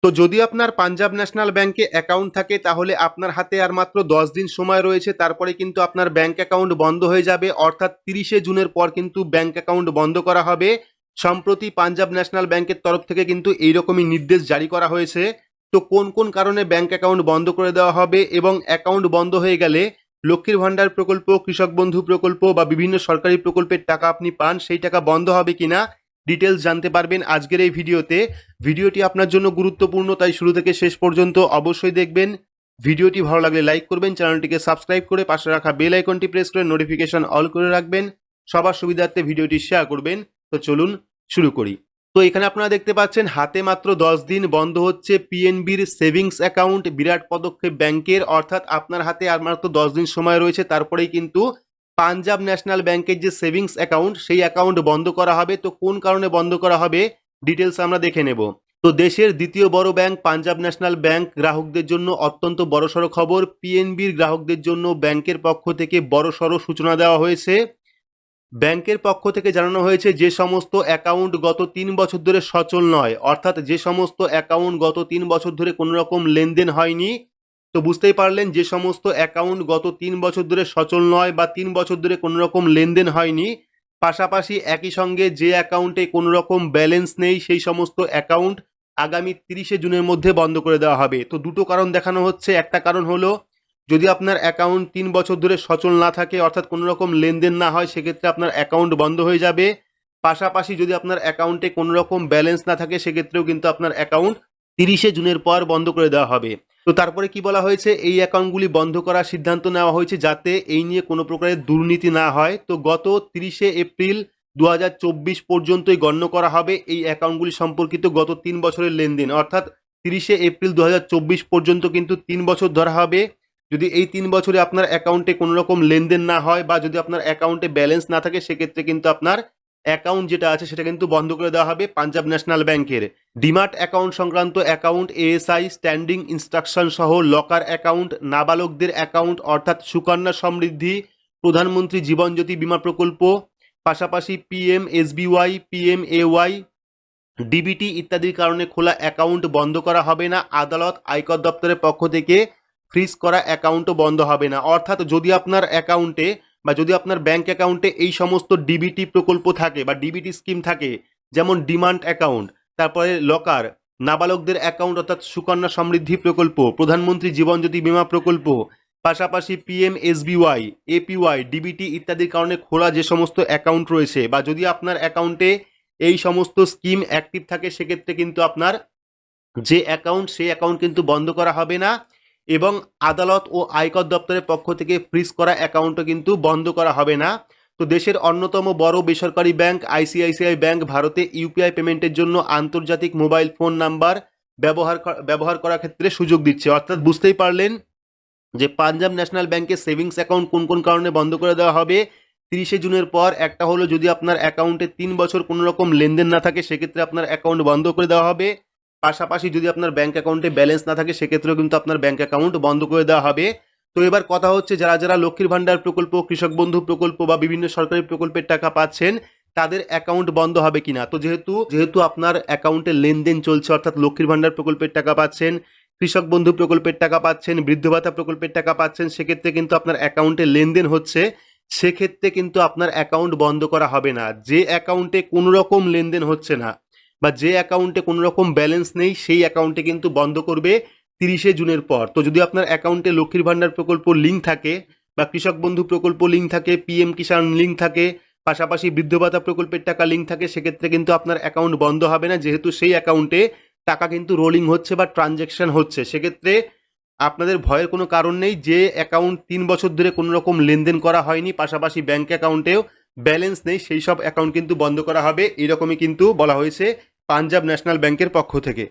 তো যদি আপনার পাঞ্জাব ন্যাশনাল ব্যাংকে অ্যাকাউন্ট থাকে তাহলে আপনার হাতে আর মাত্র 10 দিন সময় রয়েছে, তারপরে কিন্তু আপনার ব্যাংক অ্যাকাউন্ট বন্ধ হয়ে যাবে। অর্থাৎ 30শে জুনের পর কিন্তু ব্যাংক অ্যাকাউন্ট বন্ধ করা হবে। সম্প্রতি পাঞ্জাব ন্যাশনাল ব্যাংকের তরফ থেকে কিন্তু এইরকমই নির্দেশ জারি করা হয়েছে। তো কোন কোন কারণে ব্যাংক অ্যাকাউন্ট বন্ধ করে দেওয়া হবে এবং অ্যাকাউন্ট বন্ধ হয়ে গেলে লক্ষ্মীর ভান্ডার প্রকল্প, কৃষক বন্ধু প্রকল্প বা বিভিন্ন সরকারি প্রকল্পের টাকা আপনি পান, সেই টাকা বন্ধ হবে কিনা ডিটেলস জানতে পারবেন আজকের এই ভিডিওতে। ভিডিওটি আপনার জন্য গুরুত্বপূর্ণ, তাই শুরু থেকে শেষ পর্যন্ত অবশ্যই দেখবেন। ভিডিওটি ভালো লাগলে লাইক করবেন, চ্যানেলটিকে সাবস্ক্রাইব করে পাশে রাখা বেল আইকনটি প্রেস করে নোটিফিকেশন অল করে রাখবেন। সবার সুবিধার্থে ভিডিওটি শেয়ার করবেন। তো চলুন শুরু করি। তো এখানে আপনারা দেখতে পাচ্ছেন হাতে মাত্র 10 দিন বন্ধ হচ্ছে পিএনবির সেভিংস অ্যাকাউন্ট। বিরাট পদক্ষেপ ব্যাংকের, অর্থাৎ আপনার হাতে আর মাত্র 10 দিন সময় রয়েছে, তারপরেই কিন্তু পাঞ্জাব ন্যাশনাল ব্যাংকের যে সেভিংস অ্যাকাউন্ট সেই অ্যাকাউন্ট বন্ধ করা হবে। তো কোন কারণে বন্ধ করা হবে ডিটেলস আমরা দেখে নেব। তো দেশের দ্বিতীয় বড় ব্যাংক পাঞ্জাব ন্যাশনাল ব্যাংক গ্রাহকদের জন্য অত্যন্ত বড়সড় খবর। পিএনবির গ্রাহকদের জন্য ব্যাংকের পক্ষ থেকে বড়সড় সূচনা দেওয়া হয়েছে। ব্যাংকের পক্ষ থেকে জানানো হয়েছে যে সমস্ত অ্যাকাউন্ট গত 3 বছর ধরে সচল নয়, অর্থাৎ যে সমস্ত অ্যাকাউন্ট গত 3 বছর ধরে কোনো রকম লেনদেন হয়নি। তো বুঝতেই পারলেন, যে সমস্ত অ্যাকাউন্ট গত 3 বছর ধরে সচল নয় বা 3 বছর ধরে কোনো রকম লেনদেন হয়নি, পাশাপাশি একই সঙ্গে যে অ্যাকাউন্টে কোনো রকম ব্যালেন্স নেই, সেই সমস্ত অ্যাকাউন্ট আগামী 30শে জুনের মধ্যে বন্ধ করে দেওয়া হবে। তো দুটো কারণ দেখানো হচ্ছে। একটা কারণ হলো, যদি আপনার অ্যাকাউন্ট 3 বছর ধরে সচল না থাকে, অর্থাৎ কোনো রকম লেনদেন না হয়, সেক্ষেত্রে আপনার অ্যাকাউন্ট বন্ধ হয়ে যাবে। পাশাপাশি যদি আপনার অ্যাকাউন্টে কোনো রকম ব্যালেন্স না থাকে, সেক্ষেত্রেও কিন্তু আপনার অ্যাকাউন্ট 30শে জুনের পর বন্ধ করে দেওয়া হবে। তো তারপরে কি বলা হয়েছে, এই অ্যাকাউন্টগুলি বন্ধ করার সিদ্ধান্ত নেওয়া হয়েছে যাতে এই নিয়ে কোনো প্রকারের দুর্নীতি না হয়। তো গত 30শে এপ্রিল 2024 পর্যন্তই গণ্য করা হবে এই অ্যাকাউন্টগুলি সম্পর্কিত গত 3 বছরের লেনদেন, অর্থাৎ 30শে এপ্রিল 2024 পর্যন্ত কিন্তু 3 বছর ধরা হবে। যদি এই 3 বছরে আপনার অ্যাকাউন্টে কোনো রকম লেনদেন না হয় বা যদি আপনার অ্যাকাউন্টে ব্যালেন্স না থাকে, সেক্ষেত্রে কিন্তু আপনার অ্যাকাউন্ট যেটা আছে সেটা কিন্তু বন্ধ করে দেওয়া হবে পাঞ্জাব ন্যাশনাল ব্যাংকের। ডিমার্ট অ্যাকাউন্ট সংক্রান্ত অ্যাকাউন্ট, এএসআই, স্ট্যান্ডিং ইনস্ট্রাকশন সহ লকার অ্যাকাউন্ট, নাবালকদের অ্যাকাউন্ট অর্থাৎ সুকন্যা সমৃদ্ধি, প্রধানমন্ত্রী জীবন জ্যোতি বীমা প্রকল্প, পাশাপাশি পিএমএসবিওয়াই, পিএমএওয়াই, ডিবিটি ইত্যাদির কারণে খোলা অ্যাকাউন্ট বন্ধ করা হবে না। আদালত, আয়কর দপ্তরের পক্ষ থেকে ফ্রিজ করা অ্যাকাউন্টও বন্ধ হবে না। অর্থাৎ যদি আপনার অ্যাকাউন্টে বা যদি আপনার ব্যাংক অ্যাকাউন্টে এই সমস্ত ডিবিটি প্রকল্প থাকে বা ডিবিটি স্কিম থাকে, যেমন ডিমান্ড অ্যাকাউন্ট, তারপরে লকার, নাবালকদের অ্যাকাউন্ট অর্থাৎ সুকন্যা সমৃদ্ধি প্রকল্প, প্রধানমন্ত্রী জীবন জ্যোতি বীমা প্রকল্প, পাশাপাশি পিএমএসবিওয়াই, এপিওয়াই, ডিবিটি ইত্যাদির কারণে খোলা যে সমস্ত অ্যাকাউন্ট রয়েছে, বা যদি আপনার অ্যাকাউন্টে এই সমস্ত স্কিম অ্যাক্টিভ থাকে, সেক্ষেত্রে কিন্তু আপনার যে অ্যাকাউন্ট সেই অ্যাকাউন্ট কিন্তু বন্ধ করা হবে না। এবং আদালত ও আয়কর দপ্তরের পক্ষ থেকে ফ্রিজ করা অ্যাকাউন্টও কিন্তু বন্ধ করা হবে না। তো দেশের অন্যতম বড় বেসরকারি ব্যাংক আইসিআইসিআই ব্যাংক ভারতে ইউপিআই পেমেন্টের জন্য আন্তর্জাতিক মোবাইল ফোন নাম্বার ব্যবহার করার ক্ষেত্রে সুযোগ দিচ্ছে। অর্থাৎ বুঝতেই পারলেন যে পাঞ্জাব ন্যাশনাল ব্যাংকের সেভিংস অ্যাকাউন্ট কোন কোন কারণে বন্ধ করে দেওয়া হবে 30শে জুনের পর। একটা হলো, যদি আপনার অ্যাকাউন্টে 3 বছর কোনো রকম লেনদেন না থাকে, সেক্ষেত্রে আপনার অ্যাকাউন্ট বন্ধ করে দেওয়া হবে। পাশাপাশি যদি আপনার ব্যাংক অ্যাকাউন্টে ব্যালেন্স না থাকে, সেক্ষেত্রেও কিন্তু আপনার ব্যাংক অ্যাকাউন্ট বন্ধ করে দেওয়া হবে। তো এবার কথা হচ্ছে, যারা যারা লক্ষ্মীর ভান্ডার প্রকল্প, কৃষক বন্ধু প্রকল্প বা বিভিন্ন সরকারি প্রকল্পের টাকা পাচ্ছেন, তাদের অ্যাকাউন্ট বন্ধ হবে কিনা। তো যেহেতু আপনার অ্যাকাউন্টে লেনদেন চলছে, অর্থাৎ লক্ষ্মীর ভান্ডার প্রকল্পের টাকা পাচ্ছেন, কৃষক বন্ধু প্রকল্পের টাকা পাচ্ছেন, বৃদ্ধ ভাতা প্রকল্পের টাকা পাচ্ছেন, সেক্ষেত্রে কিন্তু আপনার অ্যাকাউন্টে লেনদেন হচ্ছে, সেক্ষেত্রে কিন্তু আপনার অ্যাকাউন্ট বন্ধ করা হবে না। যে অ্যাকাউন্টে কোনো রকম লেনদেন হচ্ছে না বা যে অ্যাকাউন্টে কোনো রকম ব্যালেন্স নেই, সেই অ্যাকাউন্টে কিন্তু বন্ধ করবে 30শে জুনের পর। তো যদি আপনার অ্যাকাউন্টে লক্ষ্মীর ভান্ডার প্রকল্প লিঙ্ক থাকে বা কৃষক বন্ধু প্রকল্প লিঙ্ক থাকে, পিএম কিষাণ লিঙ্ক থাকে, পাশাপাশি বৃদ্ধ ভাতা প্রকল্পের টাকা লিঙ্ক থাকে, সেক্ষেত্রে কিন্তু আপনার অ্যাকাউন্ট বন্ধ হবে না, যেহেতু সেই অ্যাকাউন্টে টাকা কিন্তু রোলিং হচ্ছে বা ট্রানজ্যাকশন হচ্ছে। সেক্ষেত্রে আপনাদের ভয়ের কোনো কারণ নেই। যে অ্যাকাউন্ট 3 বছর ধরে কোনো রকম লেনদেন করা হয়নি, পাশাপাশি ব্যাংক অ্যাকাউন্টেও ব্যালেন্স নেই, সেই সব অ্যাকাউন্ট কিন্তু বন্ধ করা হবে। এরকমই কিন্তু বলা হয়েছে পাঞ্জাব ন্যাশনাল ব্যাংকের পক্ষ থেকে।